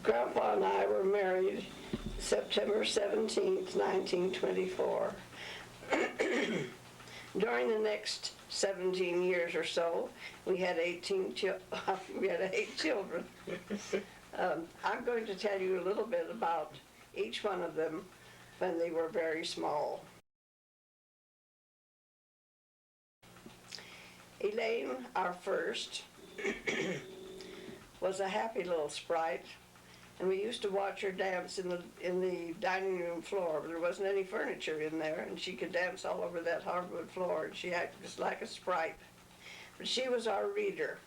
Grandpa and I were married September 17th, 1924. During the next 17 years or so, we had 8 children. I'm going to tell you a little bit about each one of them when they were very small. Elaine, our first, was a happy little sprite, and we used to watch her dance in the dining room floor. There wasn't any furniture in there, and she could dance all over that hardwood floor, and she acted just like a sprite. But she was our reader.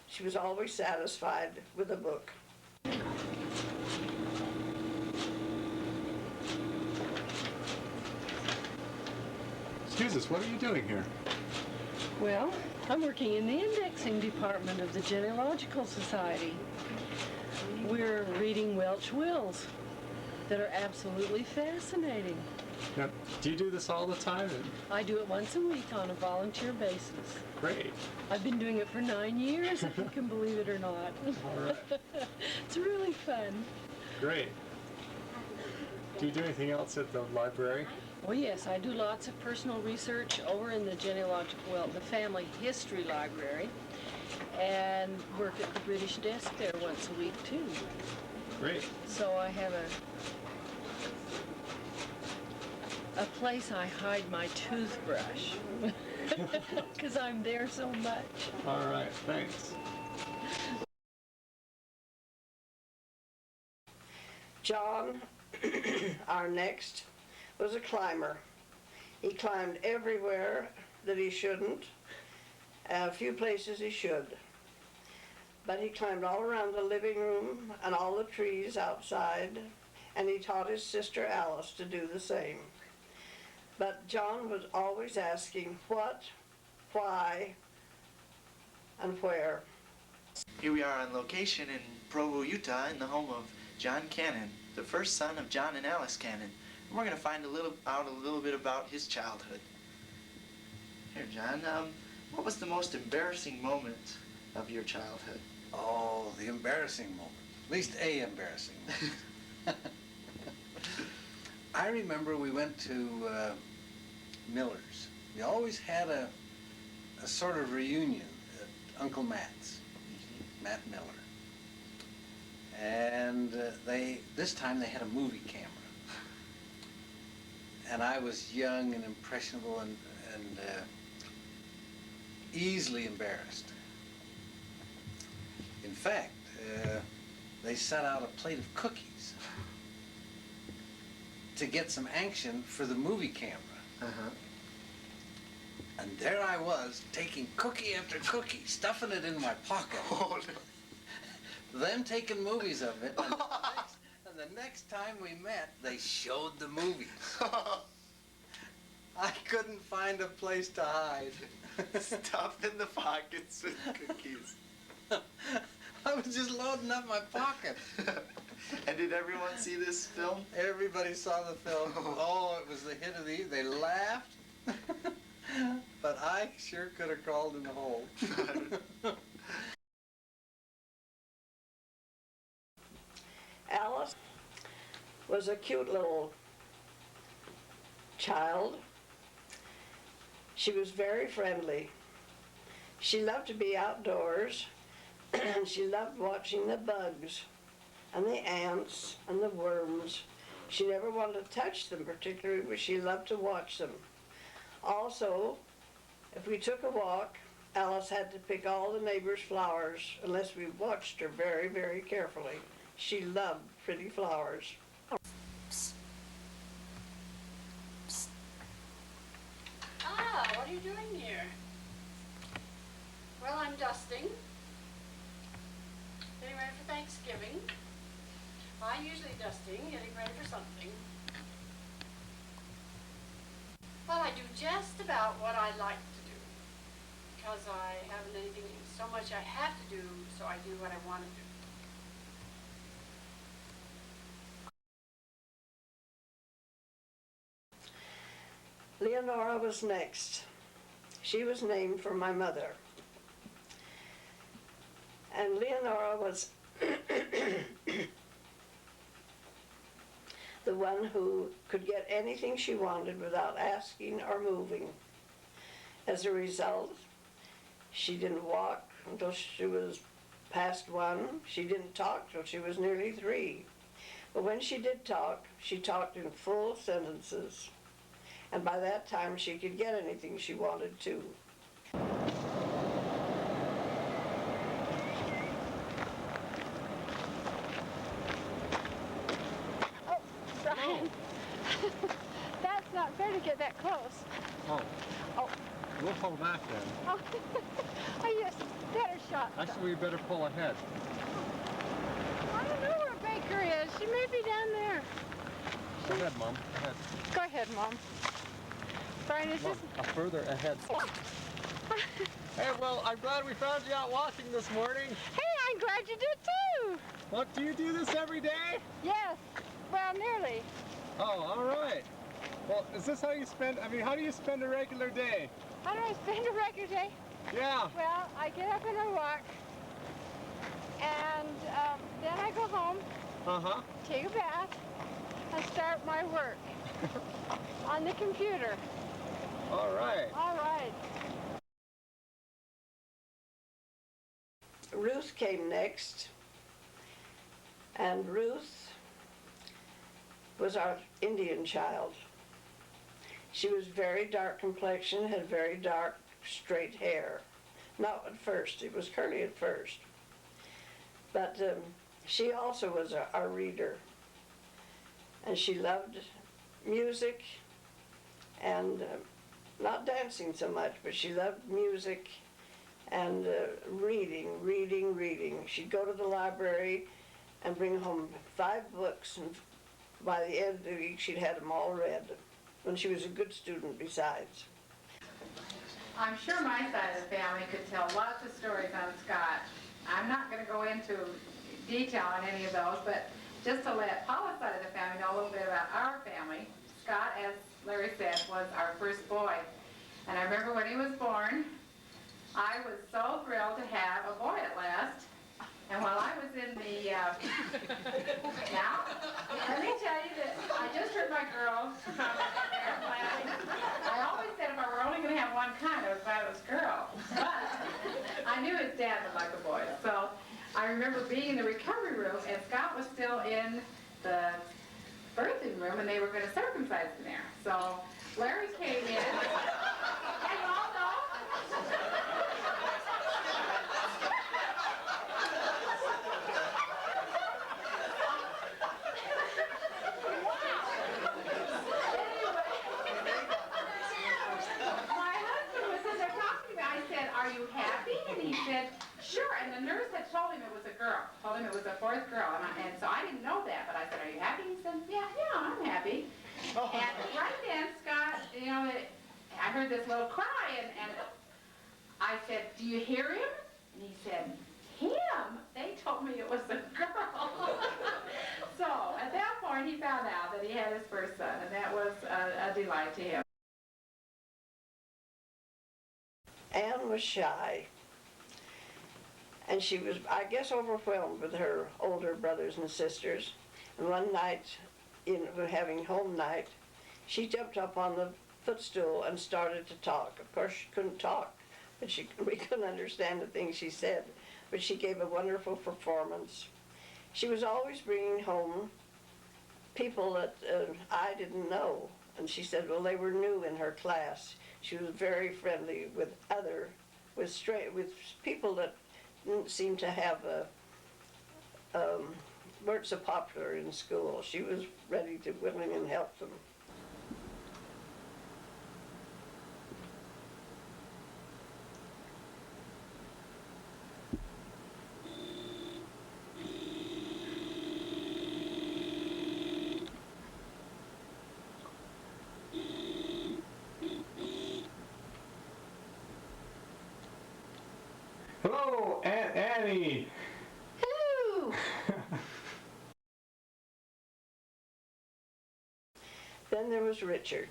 She was always satisfied with a book. Excuse us, what are you doing here? Well, I'm working in the indexing department of the Genealogical Society. We're reading Welsh wills that are absolutely fascinating. Now, do you do this all the time? I do it once a week on a volunteer basis. Great. I've been doing it for 9 years, if you can believe it or not. All right. It's really fun. Great. Do you do anything else at the library? Oh yes, I do lots of personal research over in the the Family History Library, and work at the British desk there once a week too. Great. So I have a place I hide my toothbrush because I'm there so much. All right, thanks. John, our next, was a climber. He climbed everywhere that he shouldn't, a few places he should. But he climbed all around the living room and all the trees outside, and he taught his sister Alice to do the same. But John was always asking what, why, and where. Here we are on location in Provo, Utah, in the home of John Cannon, the first son of John and Alice Cannon. And we're going to find out a little bit about his childhood. Here, John, what was the most embarrassing moment of your childhood? Oh, the embarrassing moment. At least a embarrassing moment. I remember we went to Miller's. We always had a sort of reunion at Uncle Matt's, Matt Miller. And this time they had a movie camera. And I was young and impressionable and easily embarrassed. In fact, they set out a plate of cookies to get some action for the movie camera. Uh-huh. And there I was, taking cookie after cookie, stuffing it in my pocket. Oh, no. Them taking movies of it, and the next time we met, they showed the movies. I couldn't find a place to hide. Stuff in the pockets with cookies. I was just loading up my pocket. And did everyone see this film? Everybody saw the film. Oh, it was the hit of the evening. They laughed. But I sure could have crawled in the hole. Alice was a cute little child. She was very friendly. She loved to be outdoors, and she loved watching the bugs and the ants and the worms. She never wanted to touch them particularly, but she loved to watch them. Also, if we took a walk, Alice had to pick all the neighbors' flowers unless we watched her very, very carefully. She loved pretty flowers. Ah, what are you doing here? Well, I'm dusting. Getting ready for Thanksgiving. I'm usually dusting, getting ready for something. Well, I do just about what I like to do. Because I haven't anything so much I have to do, so I do what I want to do. Leonora was next. She was named for my mother. And Leonora was The one who could get anything she wanted without asking or moving. As a result, she didn't walk until she was past 1. She didn't talk till she was nearly 3. But when she did talk, she talked in full sentences. And by that time, she could get anything she wanted to. Oh, Brian. That's not fair to get that close. Oh, Oh, we'll pull back then. oh, oh yes, better shot. Actually, we better pull ahead. I don't know where Baker is. She may be down there. Go ahead, Mom. Ahead. Go ahead, Mom. Brian, is Mom, further ahead. Hey, well, I'm glad we found you out walking this morning. Hey, I'm glad you did too. What, do you do this every day? Yes, well, nearly. Oh, all right. Well, is this how you spend, how do you spend a regular day? How do I spend a regular day? Yeah. Well, I get up and I walk, and then I go home, Uh-huh. take a bath, and start my work on the computer. All right. All right. Ruth came next, and Ruth was our Indian child. She was very dark complexion, had very dark, straight hair. Not at first, it was curly at first. But she also was our reader. And she loved music and not dancing so much, but she loved music and reading. She'd go to the library and bring home 5 books, and by the end of the week she'd had them all read, when she was a good student besides. I'm sure my side of the family could tell lots of stories on Scott. I'm not going to go into detail on any of those, but just to let Paula's side of the family know a little bit about our family. Scott, as Larry said, was our first boy. And I remember when he was born, I was so thrilled to have a boy at last. And while I was in the, now, let me tell you that I just heard my girls laughing. I always said if I were only going to have one kind, I was glad it was girl. But I knew his dad would like a boy. So I remember being in the recovery room, and Scott was still in the birthing room, and they were going to circumcise him there. So Larry came in, and you all know, my husband was in there talking to me. I said, "Are you happy?" And he said, "Sure." And the nurse had told him it was a girl, told him it was a 4th girl. And so I didn't know that, but I said, "Are you happy?" He said, yeah, I'm happy. And right then, Scott, you know, I heard this little cry, and I said, "Do you hear him?" And he said, "Him? They told me it was a girl." So at that point, he found out that he had his first son, and that was a delight to him. Anne was shy, and she was, I guess, overwhelmed with her older brothers and sisters. And one night, having home night, she jumped up on the footstool and started to talk. Of course, she couldn't talk, but we couldn't understand the things she said. But she gave a wonderful performance. She was always bringing home people that I didn't know. And she said, well, they were new in her class. She was very friendly with people that didn't seem to have weren't so popular in school. She was ready to willing and help them. Hello, Aunt Annie. Hello! Then there was Richard.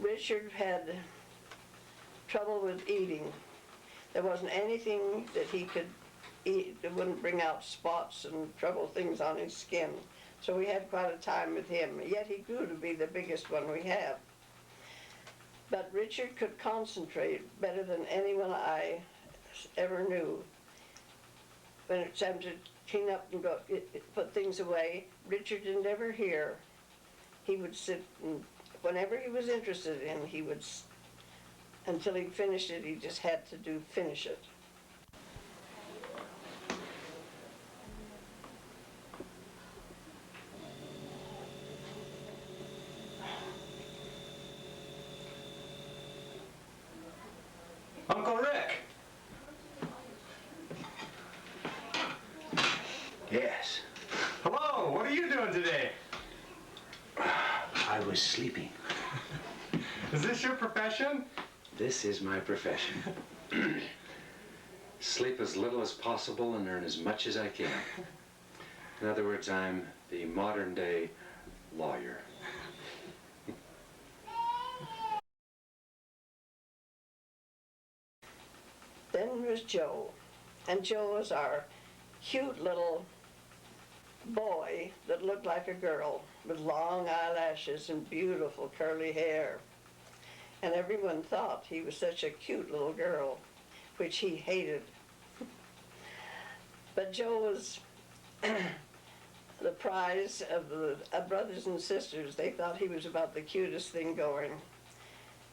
Richard had trouble with eating. There wasn't anything that he could it wouldn't bring out spots and trouble things on his skin. So we had quite a time with him, yet he grew to be the biggest one we have. But Richard could concentrate better than anyone I ever knew. When it's time to clean up and go put things away, Richard didn't ever hear. He would sit, and whenever he was interested in, he would, until he finished it, he just had to finish it. Uncle Rick! Yes, Hello, what are you doing today? I was sleeping. Is this your profession? This is my profession. Sleep as little as possible and earn as much as I can. In other words, I'm the modern day lawyer. Then was Joe, and Joe was our cute little boy that looked like a girl with long eyelashes and beautiful curly hair. And everyone thought he was such a cute little girl, which he hated. But Joe was the prize of the brothers and sisters. They thought he was about the cutest thing going.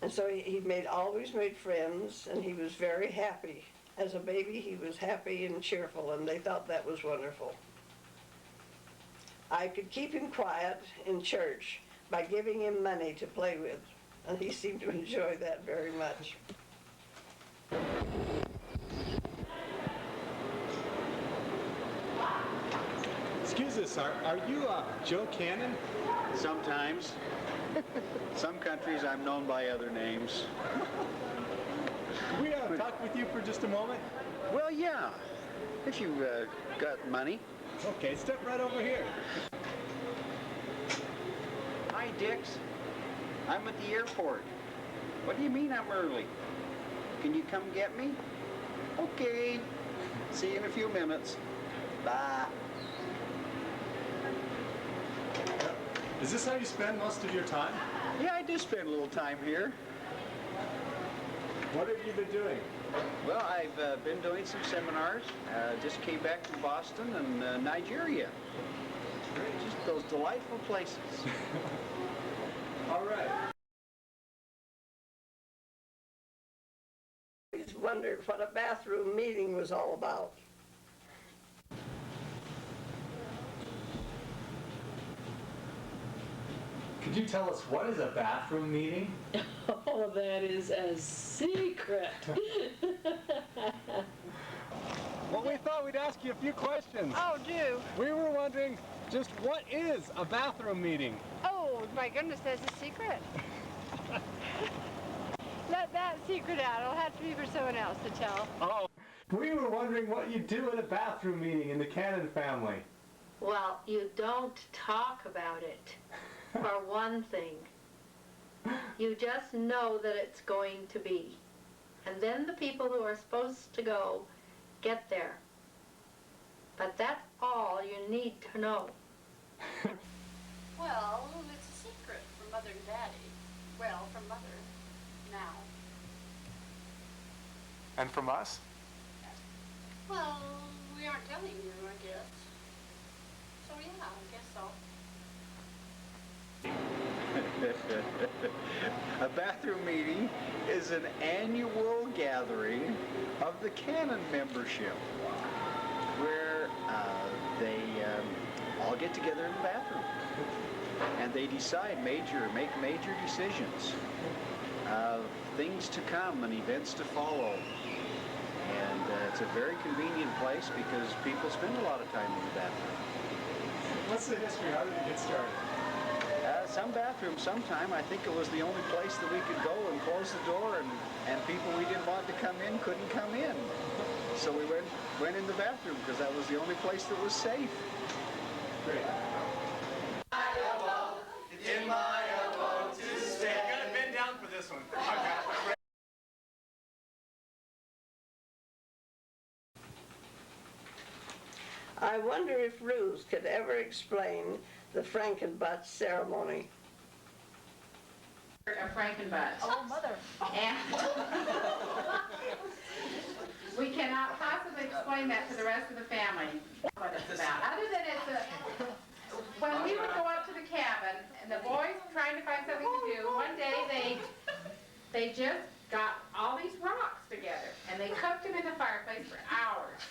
And so he always made friends, and he was very happy. As a baby, he was happy and cheerful, and they thought that was wonderful. I could keep him quiet in church by giving him money to play with, and he seemed to enjoy that very much. Excuse us, are you Joe Cannon? Sometimes. Some countries I'm known by other names. Can we talk with you for just a moment? Well, yeah, if you got money. Okay, step right over here. Hi, Dix. I'm at the airport. What do you mean I'm early? Can you come get me? Okay. See you in a few minutes. Bye. Is this how you spend most of your time? Yeah, I do spend a little time here. What have you been doing? Well, I've been doing some seminars. Just came back from Boston and Nigeria. Just those delightful places. All right. I just wondered what a bathroom meeting was all about. Could you tell us what is a bathroom meeting? Oh, that is a secret. Well, we thought we'd ask you a few questions. Oh, do? We were wondering just what is a bathroom meeting? Oh, my goodness, that's a secret. Let that secret out. It'll have to be for someone else to tell. Oh, we were wondering what you do at a bathroom meeting in the Cannon family. Well, you don't talk about it, for one thing. You just know that it's going to be. And then the people who are supposed to go get there. But that's all you need to know. Well, it's a secret from Mother and Daddy. Well, from Mother now. And from us? Well, we aren't telling you, I guess. So yeah, I guess so. A bathroom meeting is an annual gathering of the Cannon membership where they all get together in the bathroom and they decide make major decisions of things to come and events to follow. And it's a very convenient place because people spend a lot of time in the bathroom. What's the history? How did it get started? Some bathroom sometime. I think it was the only place that we could go and close the door and people we didn't want to come in couldn't come in. So we went in the bathroom because that was the only place that was safe. Great. In my elbow to stay. You gotta bend down for this one. I wonder if Ruth could ever explain the Frankenbutt ceremony. A Frankenbutt. Oh, mother. And we cannot possibly explain that to the rest of the family, what it's about. Other than when we would go up to the cabin and the boys trying to find something to do, one day they just got all these rocks together and they cooked them in the fireplace for hours.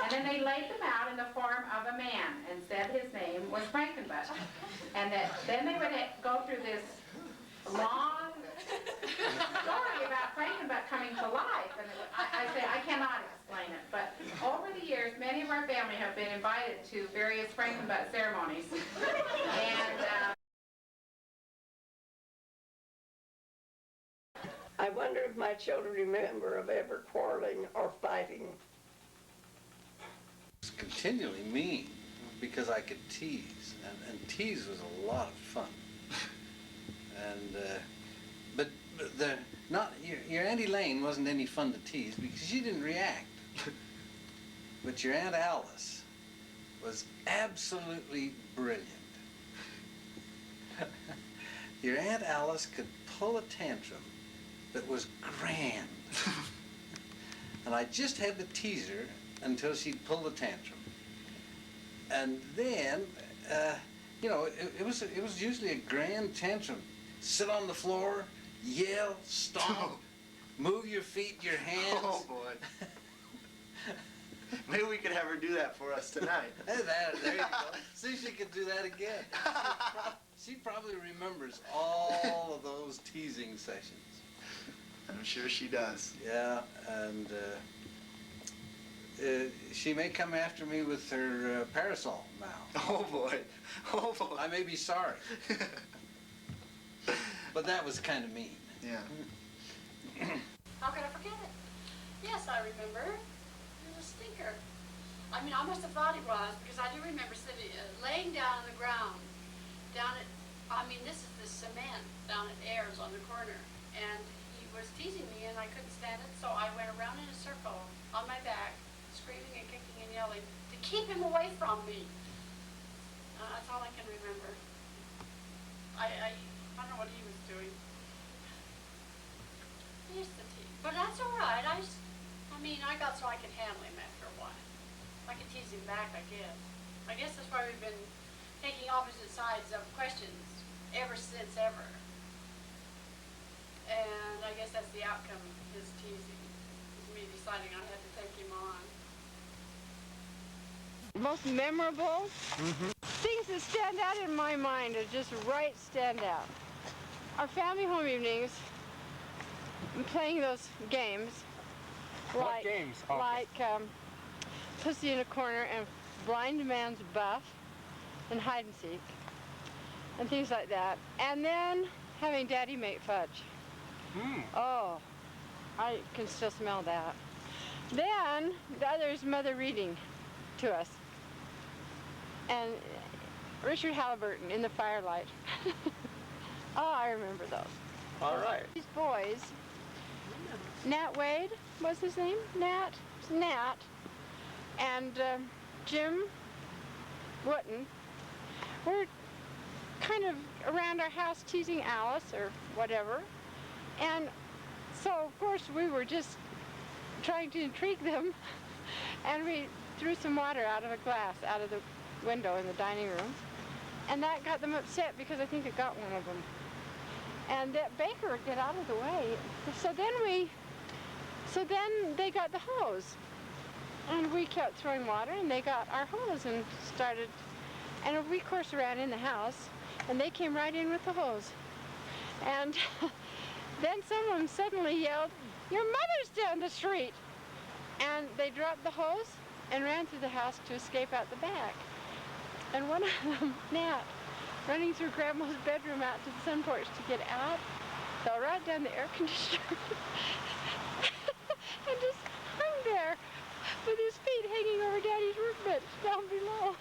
And then they laid them out in the form of a man and said his name was Frankenbutt. And then they would go through this long story about Frankenbutt coming to life. And I say, I cannot explain it. But over the years, many of our family have been invited to various Frankenbutt ceremonies. And I wonder if my children remember of ever quarreling or fighting. I was continually mean because I could tease, and tease was a lot of fun. And but your Aunt Elaine wasn't any fun to tease because she didn't react. But your Aunt Alice was absolutely brilliant. Your Aunt Alice could pull a tantrum that was grand. And I just had to tease her until she'd pull the tantrum. And then, you know, it was usually a grand tantrum. Sit on the floor, yell, stomp, move your feet, your hands. Oh, boy. Maybe we could have her do that for us tonight. There you go. See if she could do that again. She probably remembers all of those teasing sessions. I'm sure she does. Yeah, and she may come after me with her parasol now. Oh, boy. Oh, boy. I may be sorry. But that was kind of mean. Yeah. How could I forget it? Yes, I remember. He was a stinker. I mean, I must have thought he was, because I do remember sitting, laying down on the ground, this is the cement down at Ayers on the corner, and he was teasing me, and I couldn't stand it, so I went around in a circle on my back, screaming and kicking and yelling to keep him away from me. That's all I can remember. I don't know what he was doing. He used to tease, but that's all right. I got so I could handle him after a while. I could tease him back, I guess. I guess that's why we've been taking opposite sides of questions ever since ever. And I guess that's the outcome of his teasing, is me deciding I had to take him on. Most memorable things that stand out in my mind are just right stand out. Our family home evenings, playing those games. What games? Oh. Like Pussy in a Corner and Blind Man's Buff and Hide and Seek and things like that. And then having Daddy make fudge. Oh, I can still smell that. Then the other is Mother reading to us. And Richard Halliburton in the firelight. Oh, I remember those. All right. These boys, Nat Wade was his name? Nat, and Jim Wooten were kind of around our house teasing Alice or whatever. And so, of course, we were just trying to intrigue them. And we threw some water out of a glass out of the window in the dining room. And that got them upset because I think it got one of them. And that baker would get out of the way. So then they got the hose. And we kept throwing water, and they got our hose and started, and we of course ran in the house, and they came right in with the hose. And then someone suddenly yelled, "Your mother's down the street!" And they dropped the hose and ran through the house to escape out the back. And one of them, Nat, running through Grandma's bedroom out to the sun porch to get out, fell right down the air conditioner and just hung there with his feet hanging over Daddy's workbench down below.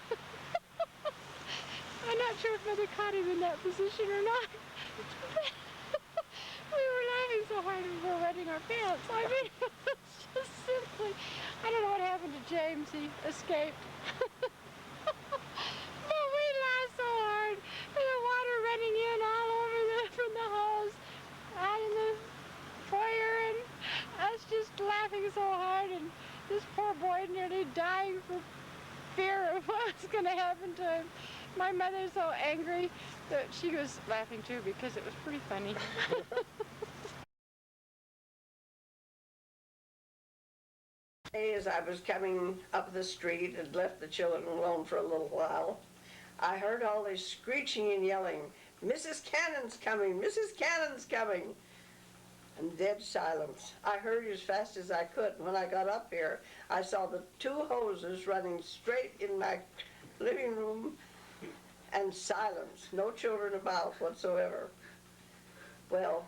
I'm not sure if Mother caught him in that position or not. We were laughing so hard we were wetting our pants. I mean, it was just simply, I don't know what happened to James. He escaped. boy nearly dying for fear of what was going to happen to him. My mother's so angry that she was laughing too because it was pretty funny. As I was coming up the street and left the children alone for a little while, I heard all this screeching and yelling, "Mrs. Cannon's coming! Mrs. Cannon's coming!" And dead silence. I hurried as fast as I could, and when I got up here, I saw the 2 hoses running straight in my living room, and silence, no children about whatsoever. Well,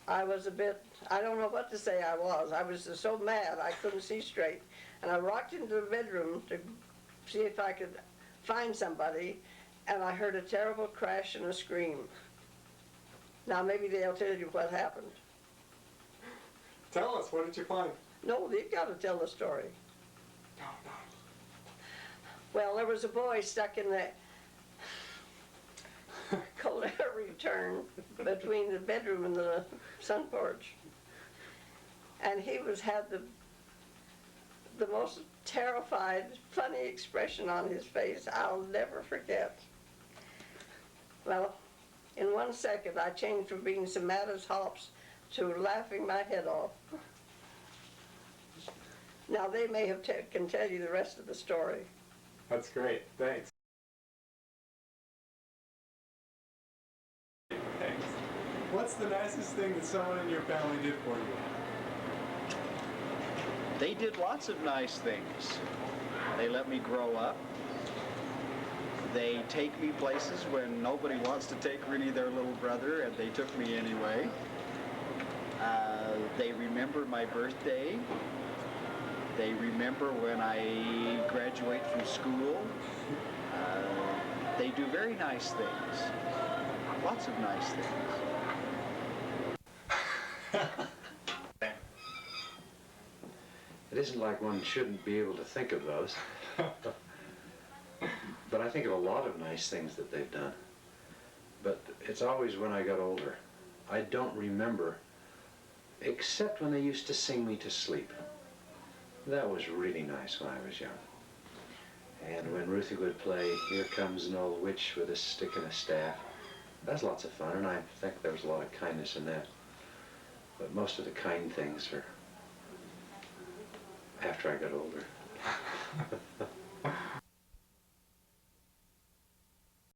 I was a bit, I don't know what to say I was just so mad I couldn't see straight. And I walked into the bedroom to see if I could find somebody, and I heard a terrible crash and a scream. Now maybe they'll tell you what happened. Tell us, what did you find? No, they've got to tell the story. No. Well, there was a boy stuck in the cold air return between the bedroom and the sun porch. And he had the most terrified, funny expression on his face I'll never forget. Well, in 1 second, I changed from being so mad as hops to laughing my head off. Now, they may have can tell you the rest of the story. That's great. Thanks. Thanks. What's the nicest thing that someone in your family did for you? They did lots of nice things. They let me grow up. They take me places when nobody wants to take really their little brother, and they took me anyway. They remember my birthday. They remember when I graduate from school. They do very nice things. Lots of nice things. It isn't like one shouldn't be able to think of those. But I think of a lot of nice things that they've done. But it's always when I got older. I don't remember, except when they used to sing me to sleep. That was really nice when I was young. And when Ruthie would play, "Here Comes an Old Witch with a Stick and a Staff," that's lots of fun, and I think there was a lot of kindness in that. But most of the kind things are after I got older.